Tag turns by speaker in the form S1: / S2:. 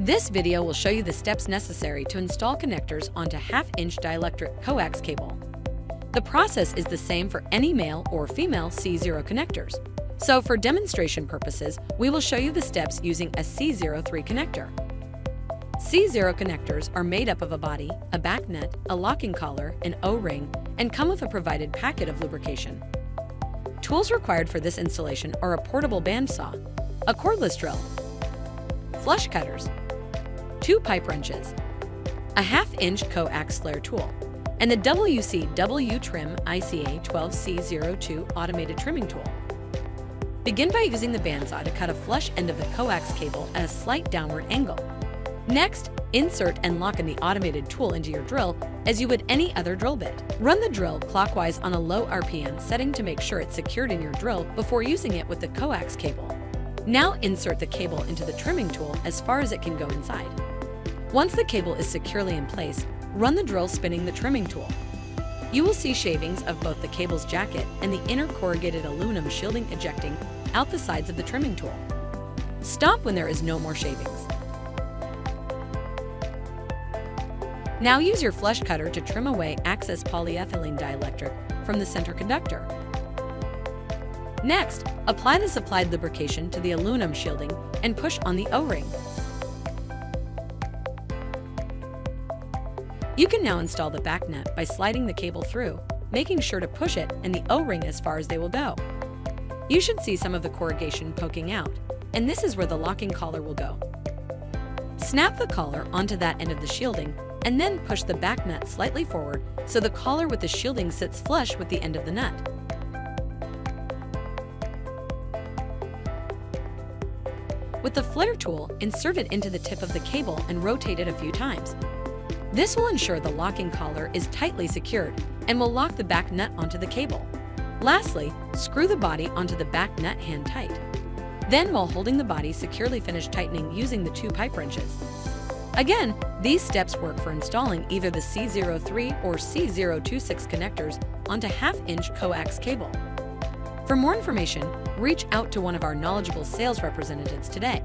S1: This video will show you the steps necessary to install connectors onto half-inch dielectric coax cable. The process is the same for any male or female C0 connectors. So for demonstration purposes, we will show you the steps using a C03 connector. C0 connectors are made up of a body, a back nut, a locking collar, an O-ring, and come with a provided packet of lubrication. Tools required for this installation are a portable bandsaw, a cordless drill, flush cutters, 2 pipe wrenches, a half-inch coax flare tool, and the WCW Trim ICA 12C02 automated trimming tool. Begin by using the bandsaw to cut a flush end of the coax cable at a slight downward angle. Next, insert and lock in the automated tool into your drill as you would any other drill bit. Run the drill clockwise on a low RPM setting to make sure it's secured in your drill before using it with the coax cable. Now insert the cable into the trimming tool as far as it can go inside. Once the cable is securely in place, run the drill spinning the trimming tool. You will see shavings of both the cable's jacket and the inner corrugated aluminum shielding ejecting out the sides of the trimming tool. Stop when there is no more shavings. Now use your flush cutter to trim away excess polyethylene dielectric from the center conductor. Next, apply the supplied lubrication to the aluminum shielding and push on the O-ring. You can now install the back nut by sliding the cable through, making sure to push it and the O-ring as far as they will go. You should see some of the corrugation poking out, and this is where the locking collar will go. Snap the collar onto that end of the shielding and then push the back nut slightly forward so the collar with the shielding sits flush with the end of the nut. With the flare tool, insert it into the tip of the cable and rotate it a few times. This will ensure the locking collar is tightly secured and will lock the back nut onto the cable. Lastly, screw the body onto the back nut hand tight. Then, while holding the body, securely finish tightening using the 2 pipe wrenches. Again, these steps work for installing either the C03 or C02-6 connectors onto half-inch coax cable. For more information, reach out to one of our knowledgeable sales representatives today.